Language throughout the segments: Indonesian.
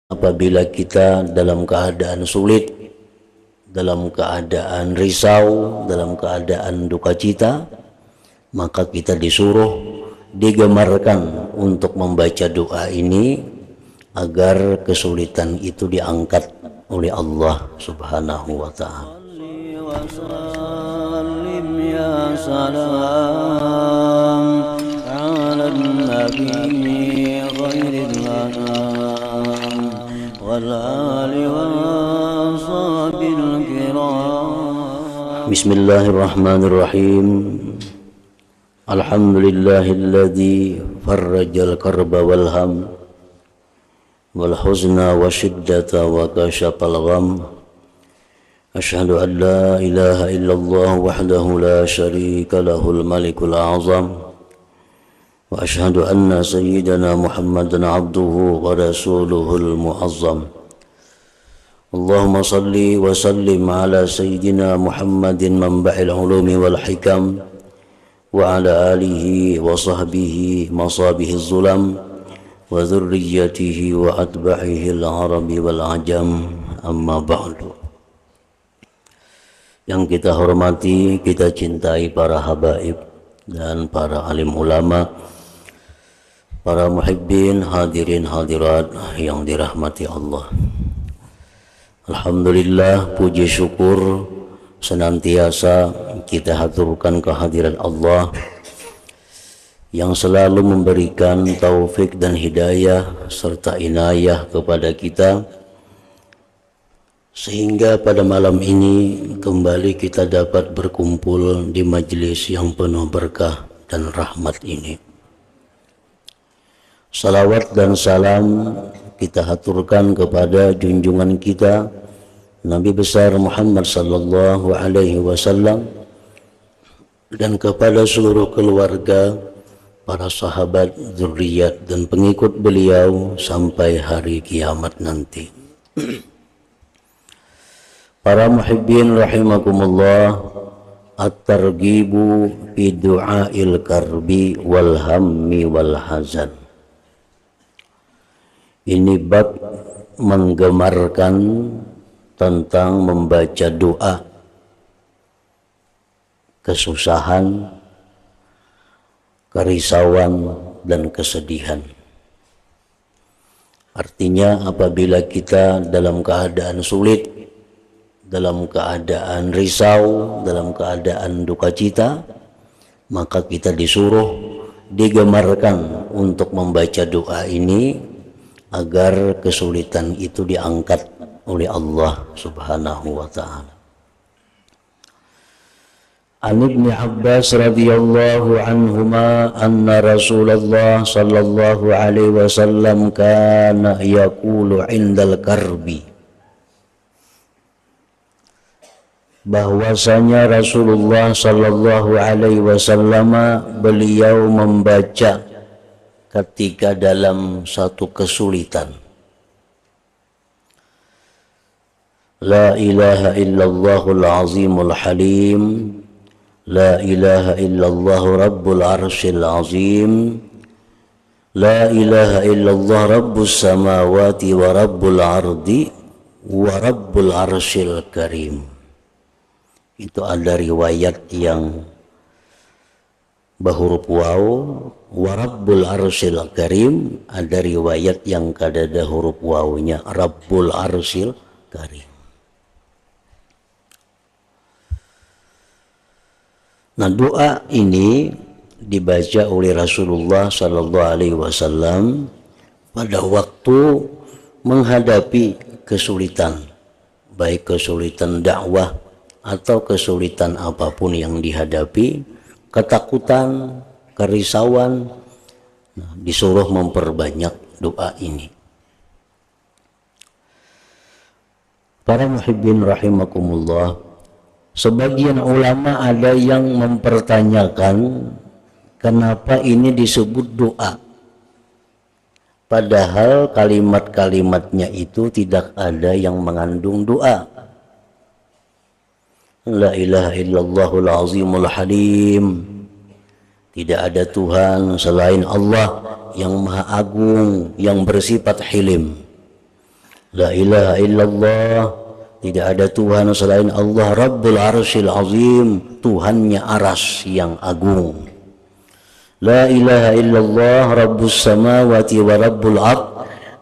Apabila kita dalam keadaan sulit, dalam keadaan risau, dalam keadaan duka cita, maka kita disuruh, digemarkan untuk membaca doa ini agar kesulitan itu diangkat oleh Allah Subhanahu wa ta'ala. Bismillahirrahmanirrahim. Alhamdulillahilladzi farrajal karba wal ham wal huzna wa syiddata wa kashafal gham. Asyhadu an la ilaha illallah wahdahu la syarika lahul malikul azam. Wa asyhadu anna sayyidana Muhammadan abduhu wa rasuluhul muazzam. Allahumma salli wa sallim ala sayyidina Muhammadin manba'il ulumi wal hikam wa ala alihi wa sahbihi masabihi zulam wa dhurriyyatihi wa atba'ihi al-arabi wal ajam, amma ba'du. Yang kita hormati, kita cintai para habaib dan para alim ulama, para muhibbin, hadirin hadirat yang dirahmati Allah. Alhamdulillah, puji syukur senantiasa kita haturkan kehadiran Allah yang selalu memberikan taufik dan hidayah serta inayah kepada kita, sehingga pada malam ini kembali kita dapat berkumpul di majelis yang penuh berkah dan rahmat ini. Salawat dan salam kita haturkan kepada junjungan kita Nabi besar Muhammad sallallahu alaihi wasallam dan kepada seluruh keluarga, para sahabat, zuriat dan pengikut beliau sampai hari kiamat nanti. Para muhibbin rahimakumullah, at-targhibu fi du'ail karbi wal hammi wal hazan. Ini bab menggemarkan tentang membaca doa kesusahan, kerisauan, dan kesedihan. Artinya apabila kita dalam keadaan sulit, dalam keadaan risau, dalam keadaan duka cita, maka kita disuruh, digemarkan untuk membaca doa ini agar kesulitan itu diangkat oleh Allah Subhanahu wa ta'ala. An Ibn Abbas radhiyallahu anhuma anna Rasulullah sallallahu alaihi wasallam kana yaqulu indal karbi, bahwasanya Rasulullah sallallahu alaihi wasallam beliau membaca ketika dalam satu kesulitan, la ilaha illallahul azimul halim, la ilaha illallah rabbul arsyil azim, la ilaha illallah rabbus samawati wa rabbul ardi wa rabbul arsyil karim. Itu ada riwayat yang bahuruf waw, wa rabbul arsyil karim, ada riwayat yang kadada huruf wawnya, rabbul arsyil karim. Nah, doa ini dibaca oleh Rasulullah sallallahu alaihi wasallam pada waktu menghadapi kesulitan, baik kesulitan dakwah atau kesulitan apapun yang dihadapi, ketakutan, kerisauan, disuruh memperbanyak doa ini. Para muhibbin rahimakumullah, sebagian ulama ada yang mempertanyakan kenapa ini disebut doa, padahal kalimat-kalimatnya itu tidak ada yang mengandung doa. La ilaha illallahul azimul halim, tidak ada Tuhan selain Allah yang maha agung, yang bersifat hilim. La ilaha illallah, tidak ada Tuhan selain Allah. Rabbul Arsyil Azim, Tuhannya aras yang agung. La ilaha illallah, Rabbus Samawati wa Rabbul Ard,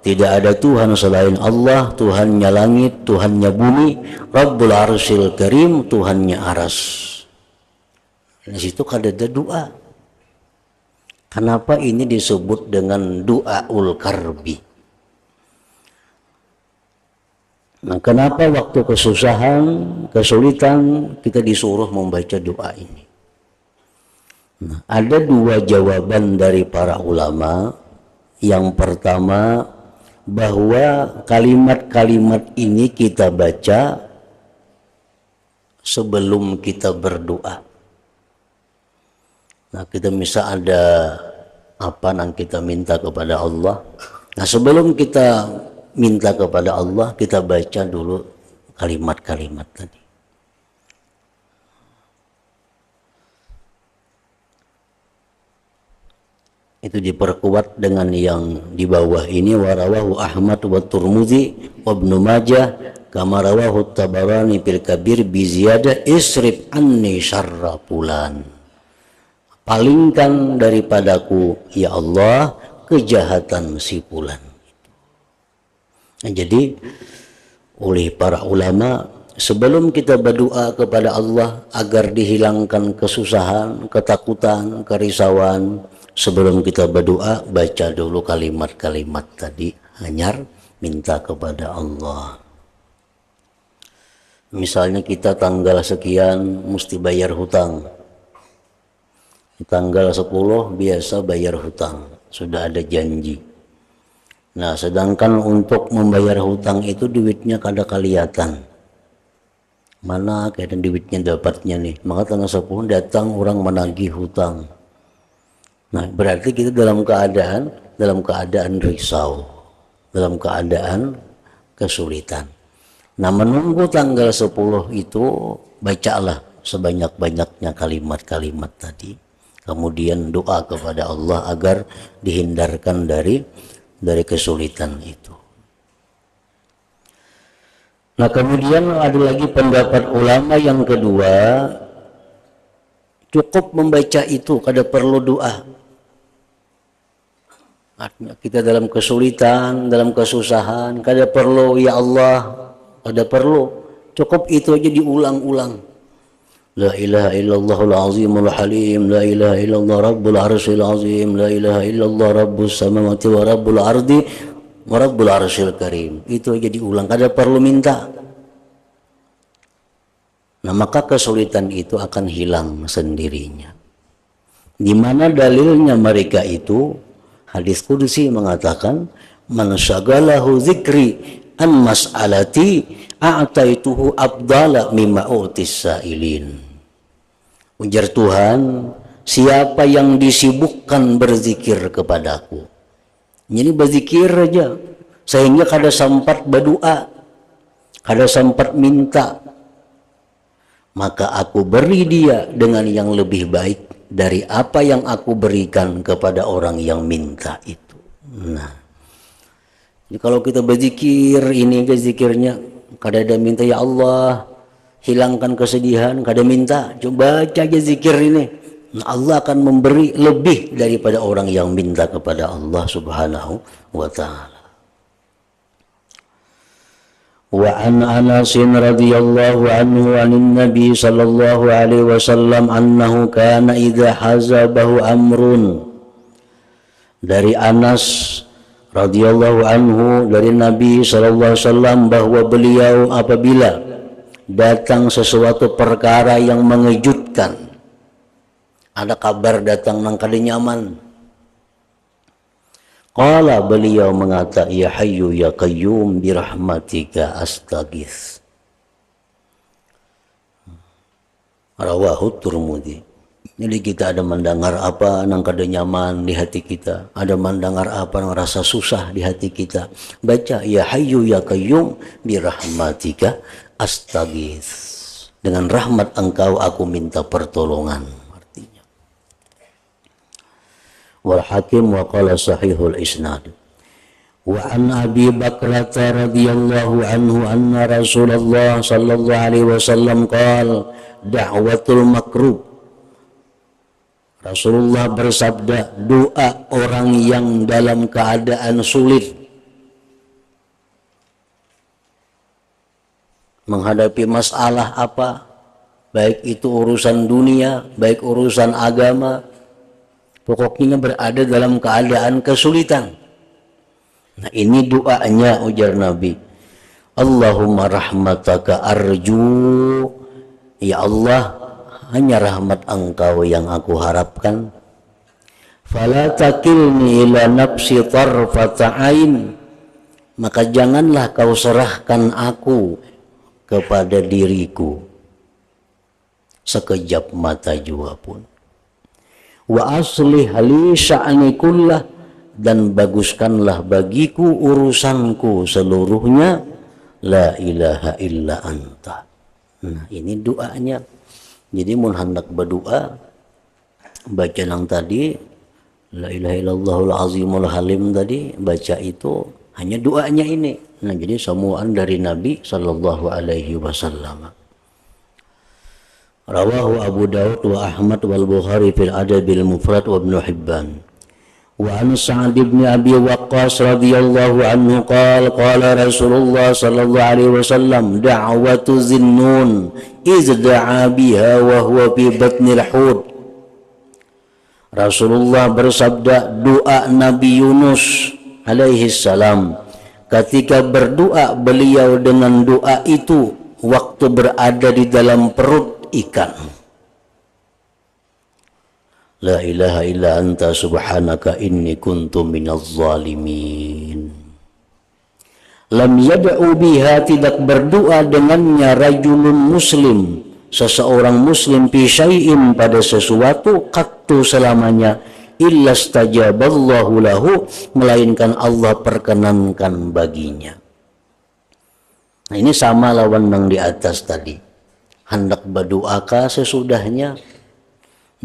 tidak ada Tuhan selain Allah, Tuhannya langit, Tuhannya bumi. Rabbul Arsyil Karim, Tuhannya aras. Di situ ada doa. Kenapa ini disebut dengan doaul karbi? Nah, kenapa waktu kesusahan, kesulitan kita disuruh membaca doa ini? Nah, ada dua jawaban dari para ulama. Yang pertama, bahwa kalimat-kalimat ini kita baca sebelum kita berdoa. Nah, kita bisa ada apa yang kita minta kepada Allah. Nah, sebelum kita minta kepada Allah, kita baca dulu kalimat-kalimat tadi. Itu diperkuat dengan yang di bawah ini, warawahu Ahmad wa Turmudzi wa Ibnu Majah kama rawahu Tabarani fil Kabir bi ziyadah isrif anni syarra fulan. Palingkan daripadaku ya Allah kejahatan si fulan. Nah, jadi oleh para ulama, sebelum kita berdoa kepada Allah agar dihilangkan kesusahan, ketakutan, kerisauan, sebelum kita berdoa baca dulu kalimat-kalimat tadi, hanyar minta kepada Allah. Misalnya kita tanggal sekian mesti bayar hutang, tanggal 10 biasa bayar hutang, sudah ada janji. Nah, sedangkan untuk membayar hutang itu duitnya kada kelihatan. Mana kayak duitnya dapatnya nih. Maka tanggal 10 datang orang menagih hutang. Nah, berarti kita dalam keadaan risau, dalam keadaan kesulitan. Nah, menunggu tanggal 10 itu bacalah sebanyak-banyaknya kalimat-kalimat tadi. Kemudian doa kepada Allah agar dihindarkan dari kesulitan itu. Nah, kemudian ada lagi pendapat ulama yang kedua, cukup membaca itu, kada perlu doa. Artinya kita dalam kesulitan, dalam kesusahan, kada perlu ya Allah, kada perlu, cukup itu aja diulang-ulang. La ilaha illallahul azimul halim, la ilaha illallah rabbul arsyil azim, la ilaha illallah rabbus samawati wa rabbul ardi wa rabbul arsyil karim. Itu aja diulang, kada perlu minta. Nah, maka kesulitan itu akan hilang sendirinya. Di mana dalilnya mereka itu? Hadis qudsi mengatakan, man syagalahu dzikri an mas'alati a'taituhu abdala mimma utis sa'ilin. Ujar Tuhan, siapa yang disibukkan berzikir kepadaku. Jadi berzikir aja, sehingga kada sempat berdoa, kada sempat minta, maka aku beri dia dengan yang lebih baik dari apa yang aku berikan kepada orang yang minta itu. Nah, jadi kalau kita berzikir, ini aja zikirnya, kada ada minta ya Allah hilangkan kesedihan, kada minta, coba baca aja zikir ini. Nah, Allah akan memberi lebih daripada orang yang minta kepada Allah Subhanahu wa ta'ala. Wa an Anas radhiyallahu anhu anin Nabi sallallahu alaihi wasallam annahu kana idza hazabahu amrun. Dari Anas radhiyallahu anhu dari Nabi sallallahu alaihi wasallam bahwa beliau apabila datang sesuatu perkara yang mengejutkan, ada kabar datang nang kada nyaman, qala beliau mengata ya hayyu ya qayyum birahmatika astaghits. Rawahu Turmudi. Jadi kita ada mendengar apa nang kada nyaman di hati kita, ada mendengar apa nang rasa susah di hati kita, baca ya hayyu ya qayyum birahmatika astaghits. Dengan rahmat engkau aku minta pertolongan. Artinya. Wal Hakim wa qala sahihul isnad. Wa an Abi Bakrah radhiyallahu anhu anna Rasulullah sallallahu alaihi wasallam qala da'watul makrub. Rasulullah bersabda, doa orang yang dalam keadaan sulit menghadapi masalah apa, baik itu urusan dunia, baik urusan agama, pokoknya berada dalam keadaan kesulitan. Nah ini doanya, ujar Nabi, Allahumma rahmataka arju, ya Allah, hanya rahmat Engkau yang aku harapkan. Fala takilni ila nafsi tarfata ain, maka janganlah kau serahkan aku kepada diriku sekejap mata jua pun. Wa aslih li sya'ni kullah, dan baguskanlah bagiku urusanku seluruhnya. La ilaha illa anta. Nah ini doanya. Jadi mun hendak berdoa, baca yang tadi, la ilaha illallahul azimul halim tadi, baca itu hanya doanya ini. Nah jadi semuaan dari Nabi sallallahu alaihi wasallam. Rawahu Abu Daud wa Ahmad wal Bukhari fil Adabil Mufrad wa Ibnu Hibban. Wa an Sa'd bin Abi Waqqas radhiyallahu anhu qala qala Rasulullah sallallahu alaihi wasallam da'watu Zinnun iz da'a biha wa huwa fi batnil hud. Rasulullah bersabda, doa Nabi Yunus alaihi salam ketika berdoa beliau dengan doa itu waktu berada di dalam perut ikan. La ilaha illa anta subhanaka inni kuntu minaz zalimin. Lam yad'u biha, tidak berdoa dengannya rajulun muslim, seseorang muslim, fi syai'in, pada sesuatu, qattu, selamanya, illa stajaballahu lahu, melainkan Allah perkenankan baginya. Nah ini sama lawan yang di atas tadi. Hendak berdoakah sesudahnya?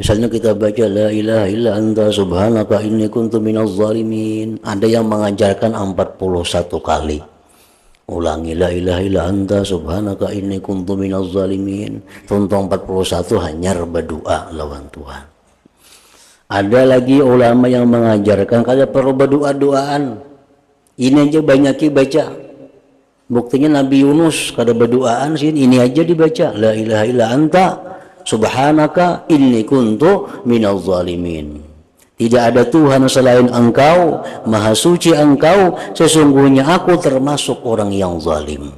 Misalnya kita baca la ilaha illa anta subhanaka inni kuntu minaz zalimin. Ada yang mengajarkan 41 kali. Ulangi la ilaha illa anta subhanaka inni kuntu minaz zalimin. Tuntung 41 hanya berdoa lawan Tuhan. Ada lagi ulama yang mengajarkan kada perlu berdoa-doaan. Ini aja banyak baca. Buktinya Nabi Yunus kada berdoaan sih, ini aja dibaca la ilaha illa anta subhanaka inni kuntu minaz zalimin. Tidak ada Tuhan selain Engkau, maha suci Engkau, sesungguhnya aku termasuk orang yang zalim.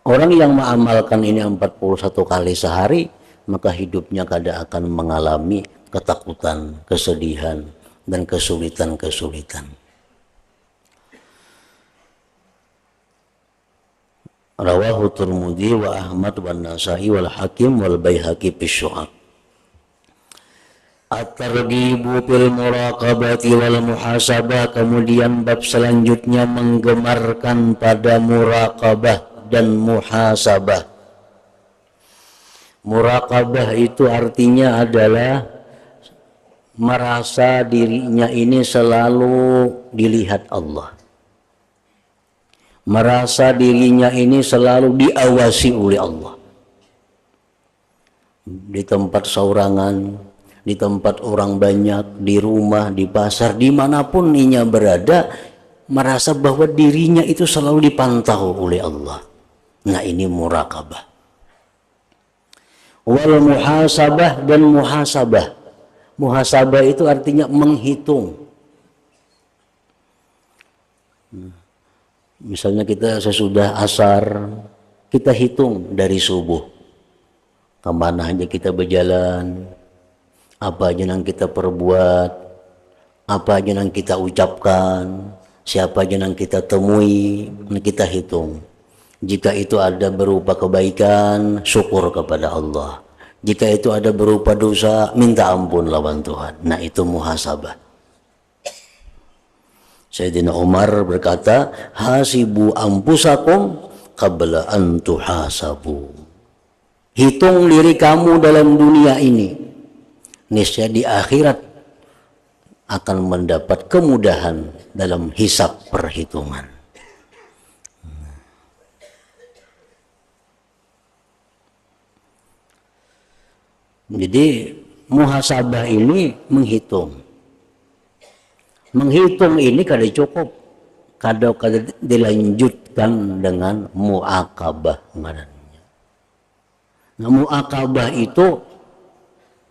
Orang yang mengamalkan ini 41 kali sehari, maka hidupnya kada akan mengalami ketakutan, kesedihan, dan kesulitan-kesulitan. Rawahu Tirmidzi wa Ahmad wa Nasa'i wal Hakim wal Baihaqi fi Syu'ab. At-targhibu fil muraqabati wal muhasabah, kemudian bab selanjutnya menggemarkan pada muraqabah dan muhasabah. Muraqabah itu artinya adalah merasa dirinya ini selalu dilihat Allah. Merasa dirinya ini selalu diawasi oleh Allah. Di tempat saurangan, di tempat orang banyak, di rumah, di pasar, dimanapun inya berada, merasa bahwa dirinya itu selalu dipantau oleh Allah. Nah ini muraqabah. Wal muhasabah dan muhasabah. Muhasabah itu artinya menghitung. Misalnya kita sesudah asar, kita hitung dari subuh. Kemana aja kita berjalan, apa aja yang kita perbuat, apa aja yang kita ucapkan, siapa aja yang kita temui, kita hitung. Jika itu ada berupa kebaikan, syukur kepada Allah. Jika itu ada berupa dosa, minta ampun lawan Tuhan. Nah itu muhasabah. Sayyidina Umar berkata, hasibu ampusakum qabla an tuhasabu. Hitung diri kamu dalam dunia ini, niscaya di akhirat akan mendapat kemudahan dalam hisab perhitungan. Jadi muhasabah ini menghitung. Menghitung ini kada cukup, kada dilanjutkan dengan muakabah ngarannya. Nah, muakabah itu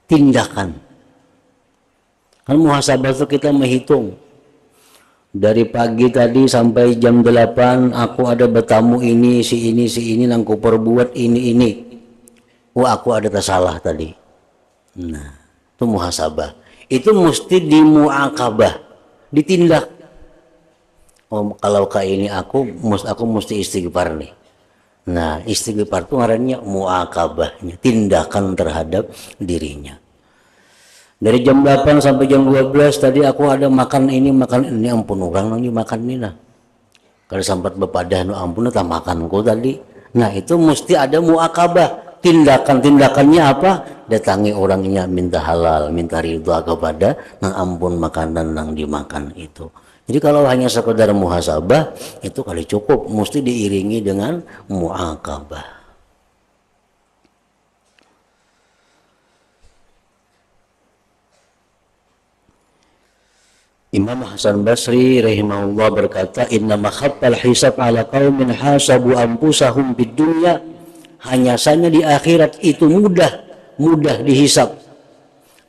tindakan. Kan muhasabah itu kita menghitung. Dari pagi tadi sampai jam 8 aku ada bertamu ini, si ini, nangku perbuat ini. Oh, aku ada tersalah tadi. Nah, itu muhasabah. Itu mesti dimuakabah, ditindak. Oh, kalau kayak ini aku mesti istighfar nih. Nah, istighfar itu ngarannya muakabahnya, tindakan terhadap dirinya. Dari jam 8 sampai jam 12 tadi aku ada makan ini, ampun orang lagi makan ini nah. Kalau sempat bepadah no ampun tak makanku tadi. Nah, itu mesti ada muakabah. Tindakannya apa? Datangi orangnya, minta halal, minta ridha kepada nang ampun makanan nang dimakan itu. Jadi kalau hanya sekedar muhasabah itu kali cukup, mesti diiringi dengan muakabah. Imam Hasan Basri rahimahullah berkata, inna makhaffal hisab ala qaumin hasabu anfusahum bid dunya, hanya saja di akhirat itu mudah dihisab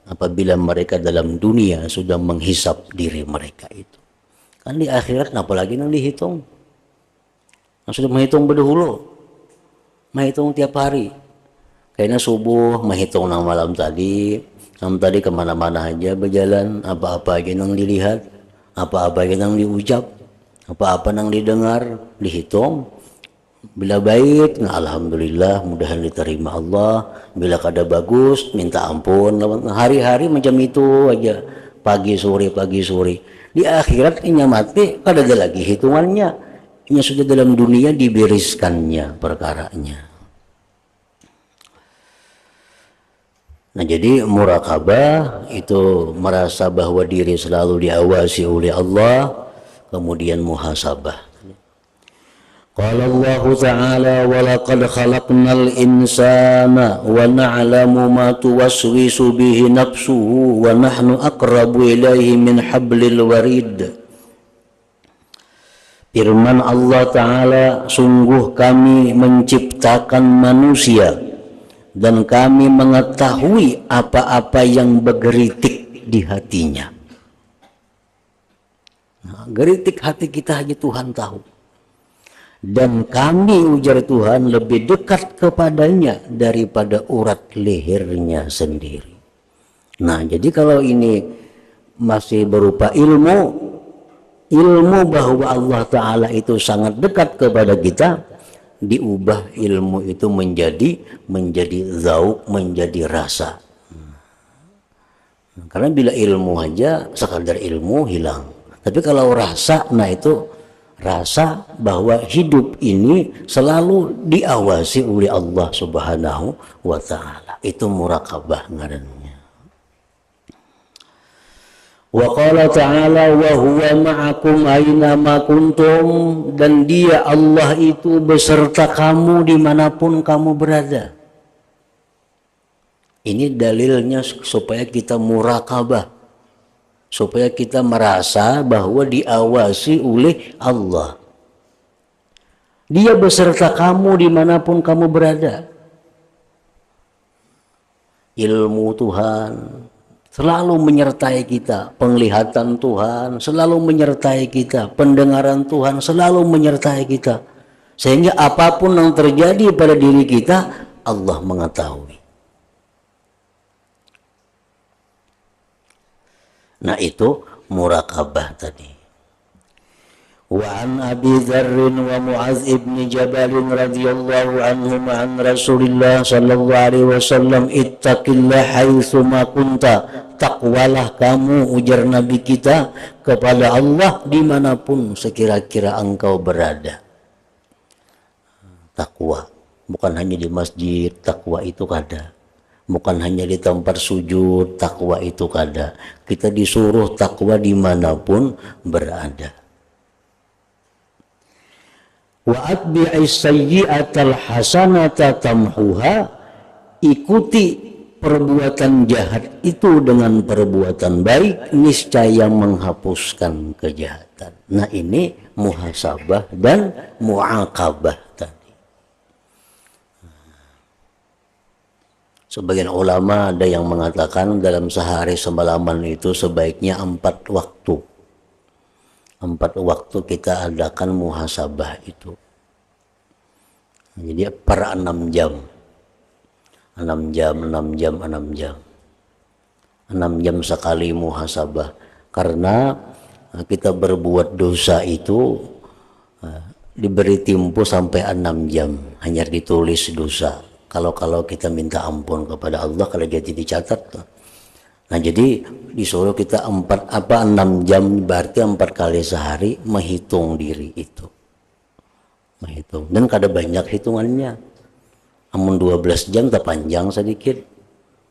apabila mereka dalam dunia sudah menghisab diri mereka itu. Kan di akhirat apalagi nang dihitung. Nah, sudah menghitung berdahulu, menghitung tiap hari. Kayaknya subuh menghitung nang malam tadi kemana-mana aja berjalan, apa-apa aja nang dilihat, apa-apa aja nang diucap, apa-apa nang didengar, dihitung. Bila baik, nah alhamdulillah mudahan diterima Allah. Bila kada bagus, minta ampun. Hari-hari macam itu aja, pagi sore. Di akhirat ini mati, kada ada lagi hitungannya. Ini sudah dalam dunia dibereskannya perkaranya. Nah, jadi murakabah itu merasa bahwa diri selalu diawasi oleh Allah, kemudian muhasabah. Qala Allah Ta'ala wa laqad khalaqnal insana wa na'lamu ma tuwaswisu bihi nafsuhu wa nahnu aqrabu ilaihi min hablil warid. Firman Allah Ta'ala, sungguh kami menciptakan manusia dan kami mengetahui apa-apa yang bergeritik di hatinya. Nah, geritik hati kita hanya Tuhan tahu. Dan kami, ujar Tuhan, lebih dekat kepadanya daripada urat lehernya sendiri. Nah, jadi kalau ini masih berupa ilmu bahwa Allah Ta'ala itu sangat dekat kepada kita, diubah ilmu itu menjadi zauk, menjadi rasa. Karena bila ilmu aja sekadar ilmu hilang, tapi kalau rasa, nah itu rasa bahwa hidup ini selalu diawasi oleh Allah Subhanahu wa Ta'ala. Itu murakabah ngarannya. Wa qala ta'ala wa huwa ma'akum aina ma kuntum, dan dia Allah itu beserta kamu dimanapun kamu berada. Ini dalilnya supaya kita murakabah, supaya kita merasa bahwa diawasi oleh Allah. Dia beserta kamu dimanapun kamu berada. Ilmu Tuhan selalu menyertai kita, penglihatan Tuhan selalu menyertai kita, pendengaran Tuhan selalu menyertai kita, sehingga apapun yang terjadi pada diri kita Allah mengetahui. Nah, itu murakabah tadi. Wa an Abi Dzarr wa Mu'adz ibn Jabal radhiyallahu anhum an Rasulillah sallallahu alaihi wasallam, ittaqillah haitsu ma kunta, takwalah kamu, ujar Nabi kita, kepada Allah dimanapun sekira-kira engkau berada. Takwa bukan hanya di masjid, takwa itu kada Bukan hanya di tempat sujud, takwa itu kada. Kita disuruh takwa dimanapun berada. Wa atbi'is sayyi'atal hasanata tamhuha, ikuti perbuatan jahat itu dengan perbuatan baik, niscaya menghapuskan kejahatan. Nah ini muhasabah dan mu'aqabah tadi. Sebagian ulama ada yang mengatakan dalam sehari semalaman itu sebaiknya 4 waktu. 4 waktu kita adakan muhasabah itu. Jadi per 6 jam. 6 jam, 6 jam, 6 jam. 6 jam sekali muhasabah. Karena kita berbuat dosa itu diberi tempo sampai 6 jam. Hanya ditulis dosa. Kalau kita minta ampun kepada Allah, kalau jadi dicatat. Nah jadi disuruh kita 6 jam, berarti 4 kali sehari menghitung diri itu. Menghitung. Dan kada banyak hitungannya. Namun 12 jam tak panjang sedikit.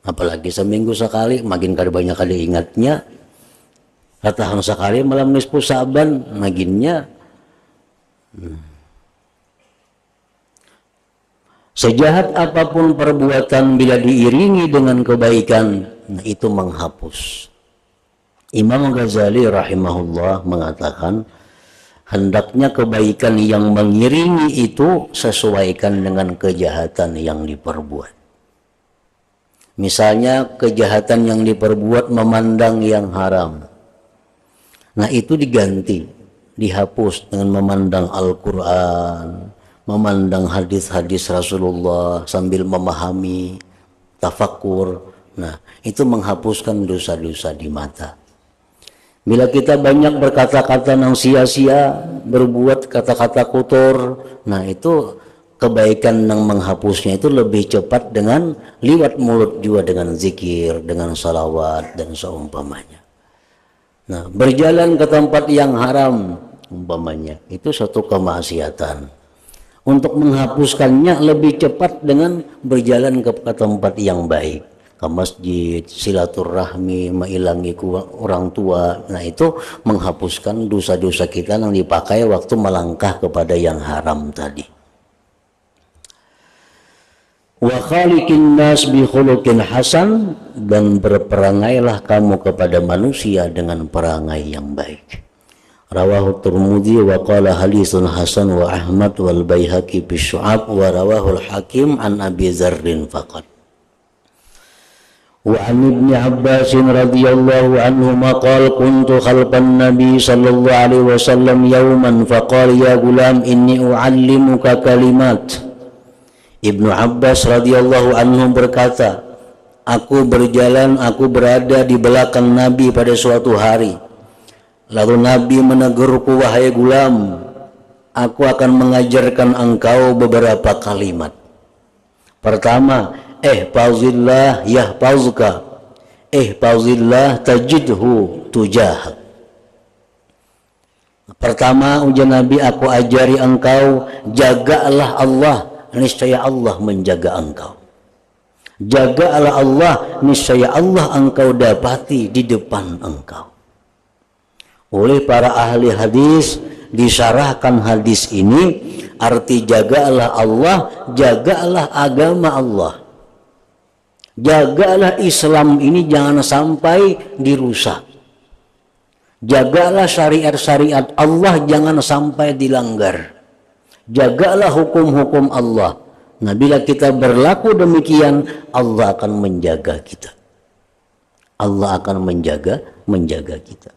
Apalagi seminggu sekali, makin kada banyak kada ingatnya. Katakan sekali malam nisfu Sa'ban, maginnya. Sejahat apapun perbuatan bila diiringi dengan kebaikan, nah itu menghapus. Imam Ghazali rahimahullah mengatakan, hendaknya kebaikan yang mengiringi itu sesuaikan dengan kejahatan yang diperbuat. Misalnya kejahatan yang diperbuat memandang yang haram. Nah itu diganti, dihapus dengan memandang Al-Quran, memandang hadis-hadis Rasulullah sambil memahami, tafakur. Nah, itu menghapuskan dosa-dosa di mata. Bila kita banyak berkata-kata yang sia-sia, berbuat kata-kata kotor, nah itu kebaikan yang menghapusnya itu lebih cepat dengan liwat mulut juga, dengan zikir, dengan salawat dan seumpamanya. Nah, berjalan ke tempat yang haram umpamanya, itu suatu kemaksiatan. Untuk menghapuskannya lebih cepat dengan berjalan ke tempat yang baik, ke masjid, silaturahmi, mengilangi orang tua. Nah itu menghapuskan dosa-dosa kita yang dipakai waktu melangkah kepada yang haram tadi. Wa khaliqin nas bi khuluqin hasan, dan berperangailah kamu kepada manusia dengan perangai yang baik. Rawahu Tirmidzi wa qala haditsun hasan wa Ahmad wal Baihaqi fi Syu'ab wa rawahu al-Hakim an Abi Dzarrin faqat. Wa an Ibnu Abbas radhiyallahu anhuma qala kuntu khalfan Nabi sallallahu alaihi wasallam yawman faqala ya gulam inni u'allimuka kalimat. Ibnu Abbas radhiyallahu anhu berkata, aku berada di belakang Nabi pada suatu hari. Lalu Nabi menegurku, wahai gulam, aku akan mengajarkan engkau beberapa kalimat. Pertama, ihfazillah yahfazka, ihfazillah tajidhu tujahak. Pertama, ujar Nabi, aku ajari engkau, jagalah Allah, niscaya Allah menjaga engkau. Jagalah Allah, niscaya Allah engkau dapati di depan engkau. Oleh para ahli hadis disyarahkan hadis ini, arti jagalah Allah, jagalah agama Allah, jagalah Islam ini jangan sampai dirusak, jagalah syariat-syariat Allah jangan sampai dilanggar, jagalah hukum-hukum Allah. Nah bila kita berlaku demikian, Allah akan menjaga kita, Allah akan menjaga kita.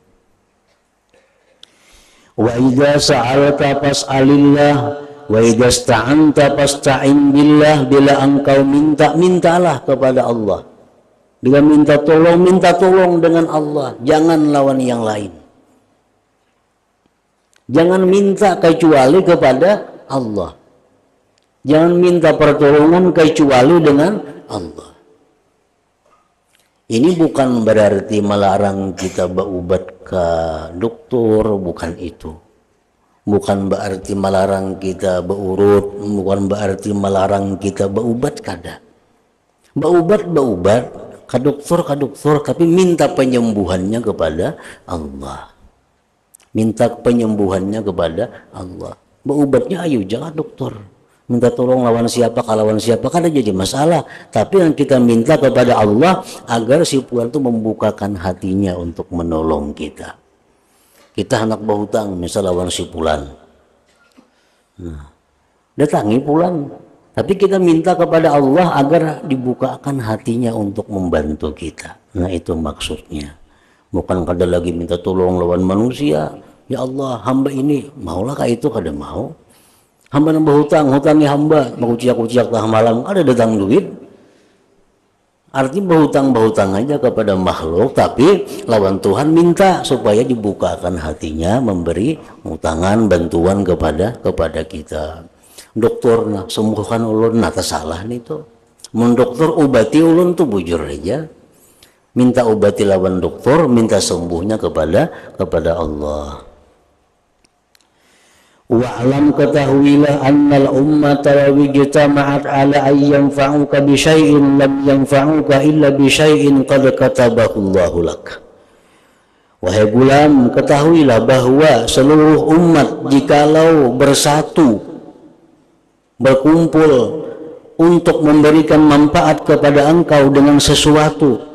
Wa idza sa'alta fas'alillah wa idza ista'anta fasta'in billah. Bila engkau mintalah kepada Allah. Bila minta tolong dengan Allah, jangan lawan yang lain. Jangan minta kecuali kepada Allah. Jangan minta pertolongan kecuali dengan Allah. Ini bukan berarti melarang kita berobat ke dokter, bukan itu. Bukan berarti melarang kita berurut, bukan berarti melarang kita berobat kada. Baubat ke dokter, tapi minta penyembuhannya kepada Allah. Minta penyembuhannya kepada Allah. Baubatnya ayo jangan dokter. Minta tolong lawan siapa kan jadi masalah. Tapi yang kita minta kepada Allah agar si fulan itu membukakan hatinya untuk menolong kita. Kita hendak berhutang misal lawan si fulan. Nah, datangi fulan. Tapi kita minta kepada Allah agar dibukakan hatinya untuk membantu kita. Nah itu maksudnya. Bukan kada lagi minta tolong lawan manusia. Ya Allah, hamba ini maulah kah itu kada mau. Hamba nambah hutangi hamba, makuciak-kuciak tengah malam, ada datang duit. Artinya berhutang aja kepada makhluk, tapi lawan Tuhan minta supaya dibukakan hatinya memberi hutangan bantuan kepada kita. Dokter nak sembuhkan ulun, nata salah nih tuh. Mendokter obati ulun tuh bujur aja. Minta obati lawan dokter, minta sembuhnya kepada Allah. Wa'lam ketahuilah annal ummata law ijtama'at ala an yanfa'uka bi syai'in lam yanfa'uka illa bi syai'in qad katabahu Allahu lak. Wahai gulam, ketahuilah bahwa seluruh umat jikalau bersatu berkumpul untuk memberikan manfaat kepada engkau dengan sesuatu,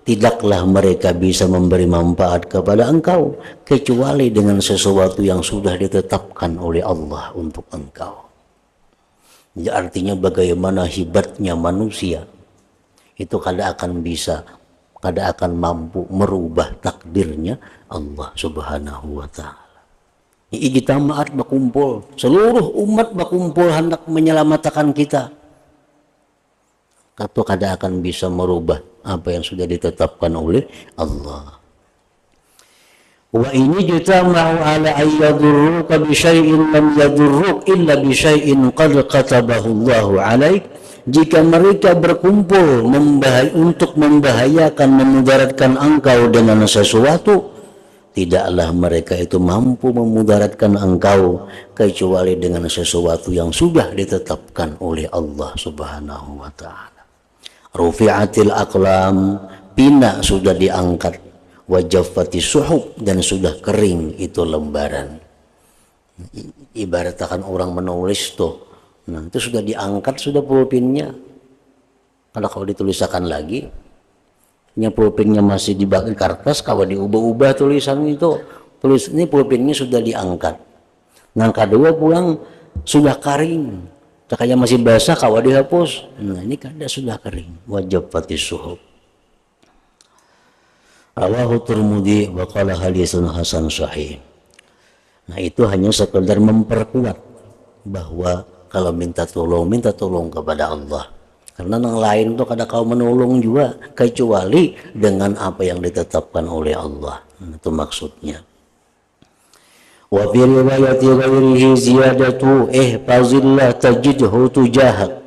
tidaklah mereka bisa memberi manfaat kepada engkau kecuali dengan sesuatu yang sudah ditetapkan oleh Allah untuk engkau. Jadi artinya bagaimana hebatnya manusia itu kada akan mampu merubah takdirnya Allah Subhanahu wa taala. Ijtama'at berkumpul, seluruh umat berkumpul hendak menyelamatkan kita. Atau kada akan bisa merubah apa yang sudah ditetapkan oleh Allah. Wa ini jutama'u ala ayyadurruka bi syai'in lam yadurruk illa bi syai'in qad katabahu Allahu 'alaik. Jika mereka berkumpul untuk membahayakan, memudaratkan engkau dengan sesuatu, tidaklah mereka itu mampu memudaratkan engkau kecuali dengan sesuatu yang sudah ditetapkan oleh Allah Subhanahu wa taala. Rufi'atil aqlam, pina sudah diangkat, wajafati suhub, dan sudah kering itu lembaran. Ibaratkan orang menulis tuh, nah itu sudah diangkat, sudah pulpennya. Kalau ditulisakan lagi, pulpennya masih dibagi kertas, kalau diubah-ubah tulisan itu, ini pulpennya sudah diangkat. Yang kedua pulang sudah kering. Cakanya masih basah kawa dihapus. Nah ini kada sudah kering. Wajib pati suhub. Rawahu Tirmidzi wa qala haditsun hasan sahih. Nah itu hanya sekedar memperkuat bahwa kalau minta tolong kepada Allah. Karena yang lain tuh kada kau menolong juga kecuali dengan apa yang ditetapkan oleh Allah. Nah, itu maksudnya. Wa fi riwayati ghairihi ziyadatu ihfazillah tajidhu tujahak.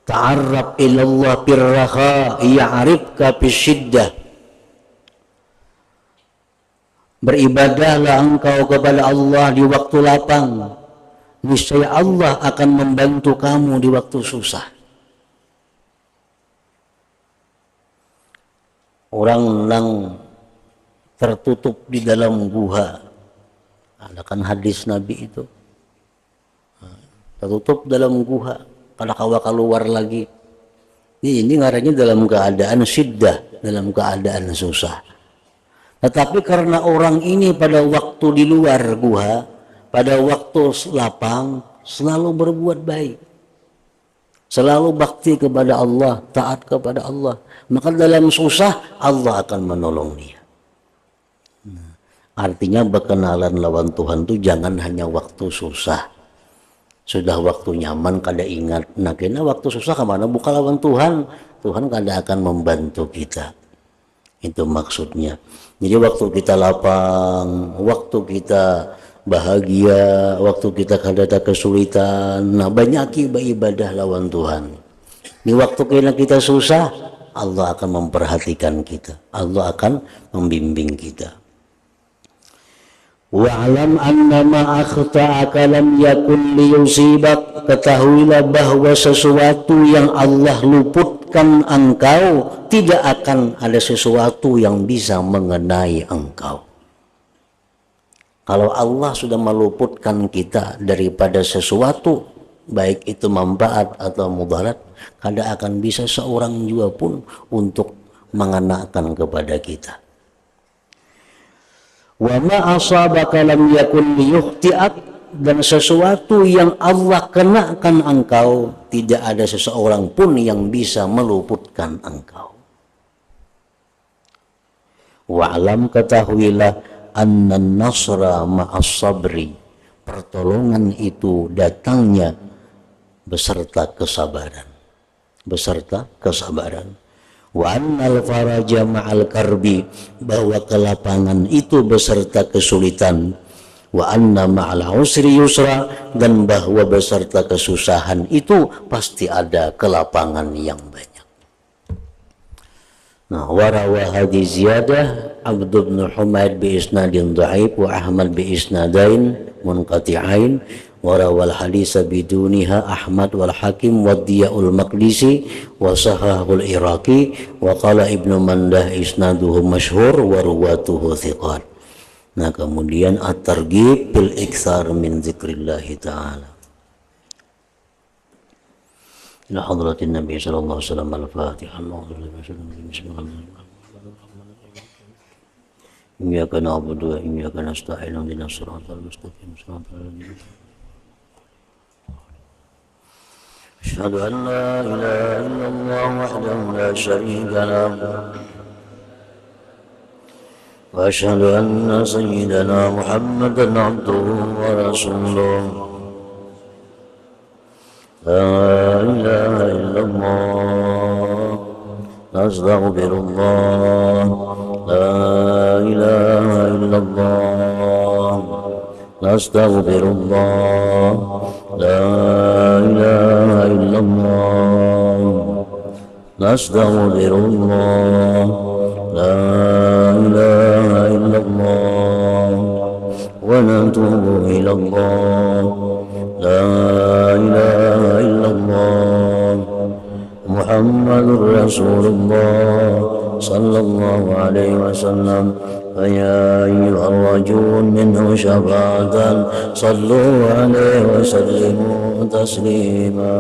Ta'arraf ila Allah birraha ya'rifka bisyiddah. Beribadahlah engkau kepada Allah di waktu lapang, niscaya Allah akan membantu kamu di waktu susah. Orang yang tertutup di dalam guha, ada kan hadis Nabi itu, tertutup dalam guha, kalau kawa keluar lagi, ini ngarannya dalam keadaan syiddah, dalam keadaan susah. Tetapi karena orang ini pada waktu di luar guha, pada waktu lapang, selalu berbuat baik, selalu bakti kepada Allah, taat kepada Allah, maka dalam susah Allah akan menolong dia. Artinya berkenalan lawan Tuhan itu jangan hanya waktu susah. Sudah waktu nyaman kada ingat. Nah kena waktu susah kemana buka lawan Tuhan. Tuhan kada akan membantu kita. Itu maksudnya. Jadi waktu kita lapang, waktu kita bahagia, waktu kita kada ada kesulitan, nah banyak ibadah lawan Tuhan. Di waktu kita susah, Allah akan memperhatikan kita. Allah akan membimbing kita. Wa'lam annama akhta'aka lam yakun liyusibak, ketahuilah bahwa sesuatu yang Allah luputkan engkau tidak akan ada sesuatu yang bisa mengenai engkau. Kalau Allah sudah meluputkan kita daripada sesuatu, baik itu manfaat atau mudarat, kada akan bisa seorang juga pun untuk mengenakan kepada kita. Wa ma asabaka lam yakun liyukhti'ak, dan sesuatu yang Allah kenakan engkau tidak ada seseorang pun yang bisa meluputkan engkau. Wa'lam, ketahuilah, annan nasra ma'as sabri, pertolongan itu datangnya beserta kesabaran, beserta kesabaran. Wa annal faraja ma'al karbi, bahwa kelapangan itu beserta kesulitan. Wa anna ma'al usri yusra, dan bahwa beserta kesusahan itu pasti ada kelapangan yang banyak. Nah, warawa hadhi ziyadah Abd bin Humaid bi isnadin dhaif wa Ahmad bi isnadain munqati'ain. Warawal hadisa biduniha Ahmad wal Hakim wa Diya'ul Maqdisi wa sahahul Iraqi wa qala Ibnu Mandah isnaduhu masyhur wa ruwatuhu thiqat. Nah, kemudian at-targhib bil iktsar min zikrillah ta'ala. Ila hadratin Nabi sallallahu alaihi wasallam al-Fatihah. Iyyaka na'budu wa iyyaka nasta'in ihdinas siratal mustaqim siratal ladzina أشهد أن لا إله إلا الله وحده لا شريك له وأشهد أن سيدنا محمدا عبده ورسوله لا إله إلا الله نستغفر الله لا إله إلا الله نستغفر الله لا إله إلا الله نستغفر الله لا إله إلا الله ونتوب إلى الله لا إله إلا الله محمد رسول الله صلى الله عليه وسلم فيا أيها الرجل منه شفاعة صلوا عليه وسلموا تسليما.